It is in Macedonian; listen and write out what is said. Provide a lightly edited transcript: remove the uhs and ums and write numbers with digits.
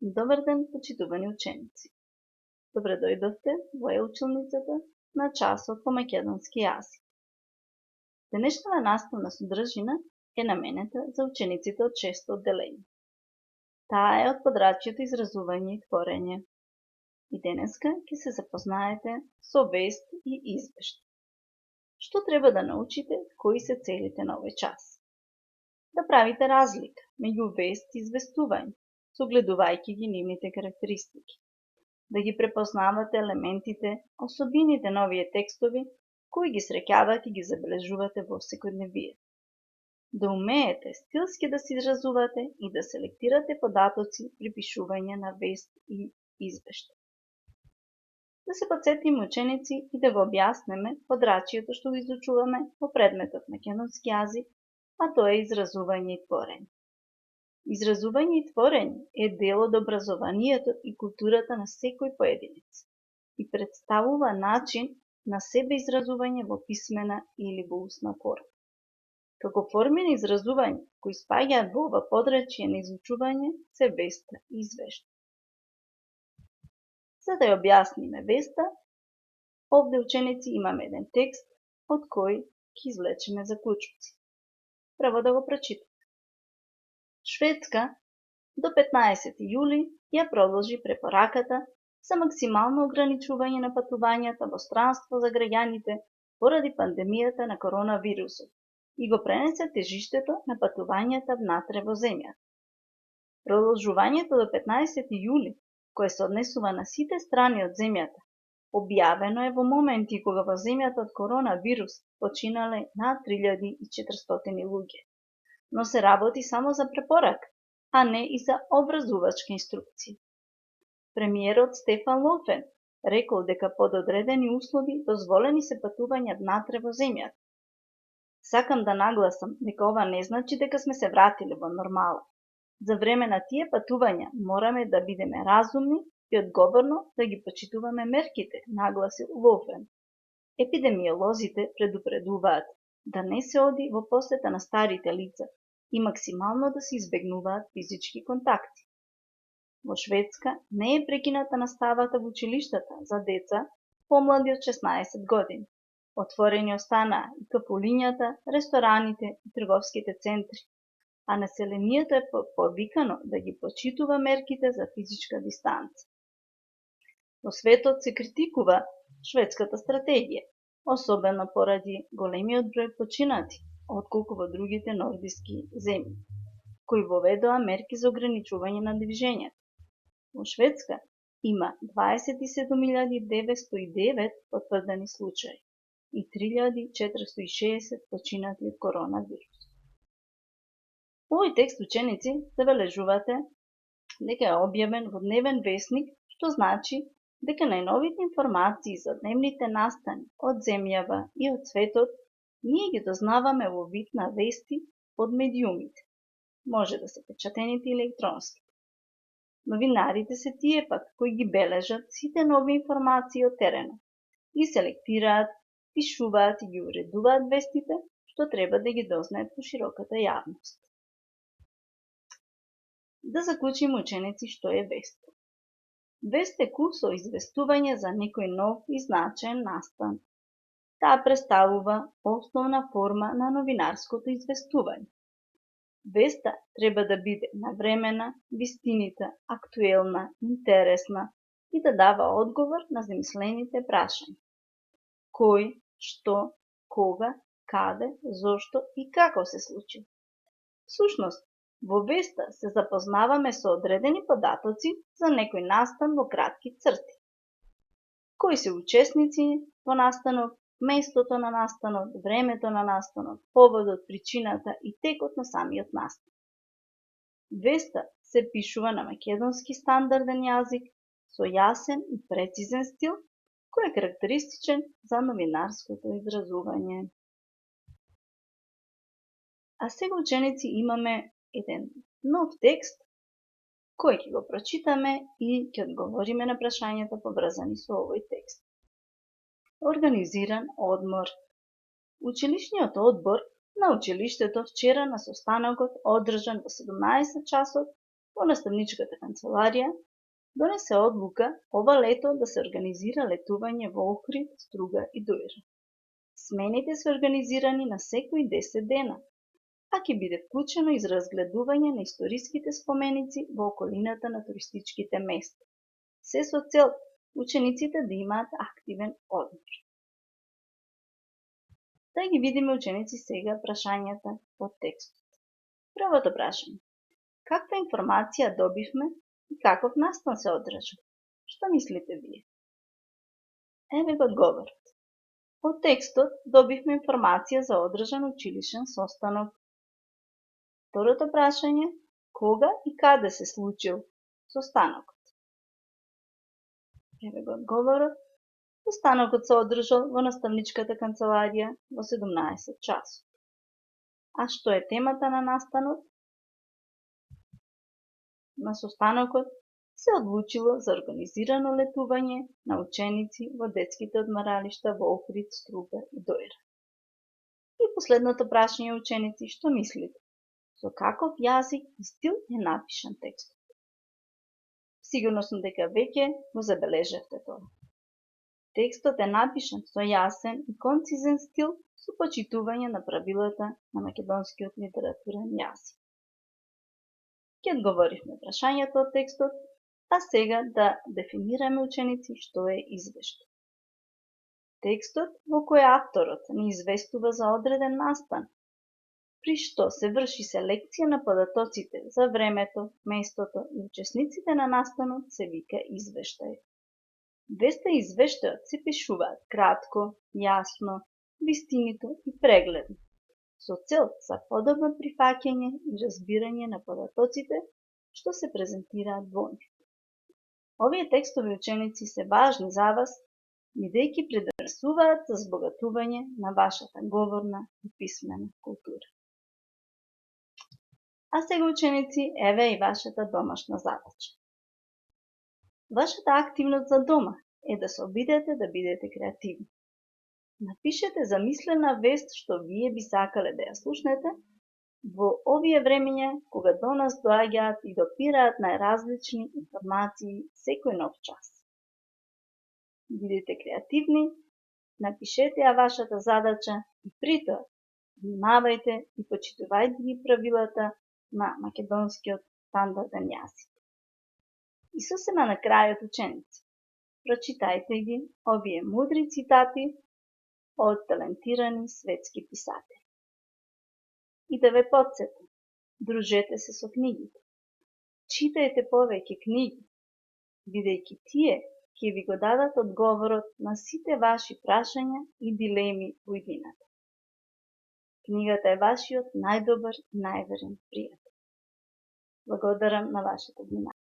Добар ден, почитувани ученици. Добре дојдовте во училницата на часот по македонски јазик. Денешната наставна содржина е наменета за учениците од 6-то одделение. Таа е од подрачјето изразување и творење. И денеска ќе се запознаете со вест и извештај. Што треба да научите, кои се целите на овој час? Да правите разлика меѓу вест и известување, согледувајќи ги нивните карактеристики. Да ги препознавате елементите, особините на овие текстови, кои ги среќавате и ги забележувате во секојдневието. Да умеете стилски да се изразувате и да селектирате податоци при пишување на вест и извештај. Да се подсетиме ученици и да го објаснеме подрачјето што го изучуваме во предметот македонски јазик, а тоа е изразување и творење. Изразување и творење е дел од образованието и културата на секој поединец и представува начин на себе изразување во писмена или во устна форма. Како форми на изразување кои спаѓаат во ова подрачје на изучување се веста и извештај. За да ја објасниме веста, овде ученици имаме еден текст од кој ќе извлечеме заклучоци. Прво да го прочитаме. Шведска до 15 јули ја продолжи препораката за максимално ограничување на патувањата во странство за граѓаните поради пандемијата на коронавирусот и го пренесе тежиштето на патувањата внатре во земјата. Продолжувањето до 15 јули, кое се однесува на сите страни од земјата, објавено е во моменти кога во земјата од коронавирус починале над 3400 луѓе. Но се работи само за препорака, а не и за образувачка инструкција. Премиерот Стефан Лофвен рекол дека под одредени услови дозволени се патувања внатре во земјата. Сакам да нагласам дека ова не значи дека сме се вратиле во нормала. За време на тие патувања мораме да бидеме разумни и одговорно да ги почитуваме мерките, нагласил Лофвен. Епидемиолозите предупредуваат да не се оди во посета на старите лица и максимално да се избегнуваат физички контакти. Во Шведска не е прекината наставата во училиштата за деца помлади од 16 години. Отворени останаа и кафулињата, рестораните и трговските центри, а населението е повикано да ги почитува мерките за физичка дистанца. Во светот се критикува шведската стратегија, особено поради големиот број починати, отколку во другите нордиски земји, кои воведоа мерки за ограничување на движењето. Во Шведска има 27.909 потврдени случаи и 3.460 починати од коронавирус. Овој текст, ученици, забележувате дека е објавен во дневен весник, што значи дека најновите информации за дневните настани од земјава и од светот ние ги дознаваме во вид на вести од медиумите. Може да се печатените или електронски. Новинарите се тие пак кои ги бележат сите нови информации од теренот и селектираат, пишуваат и ги уредуваат вестите што треба да ги дознаат по широката јавност. Да заклучиме, ученици, што е вест. Вест е курсо известување за некој нов и значаен настан. Таа представува основна форма на новинарското известување. Веста треба да биде навремена, вистинита, актуелна, интересна и да дава одговор на замислените прашања. Кој, што, кога, каде, зошто и како се случи. Всушност, во веста се запознаваме со одредени податоци за некој настан во кратки црти. Кои се учесници во настанот, местото на настанот, времето на настанот, поводот, причината и текот на самиот настан. Веста се пишува на македонски стандарден јазик со јасен и прецизен стил, кој е карактеристичен за новинарското изразување. А сега, ученици, имаме еден нов текст кој ќе го прочитаме и ќе одговориме на прашањата поврзани со овој текст. Организиран одмор. Училишниот одбор на училиштето вчера на состанокот одржан во 17 часот во наставничката канцеларија донесе одлука ова лето да се организира летување во Охрид, Струга и Дујра. Смените се организирани на секои 10 дена, а ќе биде вклучено и разгледување на историските споменици во околината на туристичките места. Се со цел учениците да имаат активен одмор. Да ги видиме, ученици, сега прашањата од текстот. Првото прашање. Каква информација добивме и каков настан се одржа? Што мислите вие? Еве го одговорот. Од текстот добивме информација за одржан училишен состанок. Второто прашање. Кога и каде се случил состанокот? Еве го одговорот. Состанокот се одржал во наставничката канцеларија во 17 часот. А што е темата на настанот? На состанокот се одлучило за организирано летување на ученици во детските одморалишта во Охрид, Струга и Дујра. И последното прашање, ученици, што мислите? Со каков јазик и стил е напишан текстот? Сигурно сум дека веќе го забележавте тоа. Текстот е напишан со јасен и концизен стил со почитување на правилата на македонскиот литературен јазик. Ќе одговоривме прашањето од текстот, а сега да дефинираме, ученици, што е извештај. Текстот во кој авторот ни известува за одреден настан, при што се врши селекција на податоците за времето, местото и учесниците на настанот, се вика извештај. Веста и извештајот се пишуваат кратко, јасно, вистинито и прегледно, со цел за подобро прифаќање и разбирање на податоците што се презентираат во нив. Овие текстови, ученици, се важни за вас, бидејќи придонесуваат за збогатување на вашата говорна и писмена култура. А сега, ученици, еве и вашата домашна задача. Вашата активност за дома е да се обидете да бидете креативни. Напишете замислена вест што вие би сакале да ја слушнете во овие времења кога до нас доаѓаат и допираат најразлични информации секој нов час. Бидете креативни, напишете ја вашата задача и при тоа внимавајте и почитувајте ги правилата на македонскиот стандарден јазик. И сосема на крајот, ученици, прочитајте ги овие мудри цитати од талентирани светски писатели. И да ве потсетам, дружете се со книгите. Читајте повеќе книги, бидејќи тие ќе ви го дадат одговорот на сите ваши прашања и дилеми во иднината. Книгата е вашиот најдобар и најверен пријател. Благодарам на вашето внимание.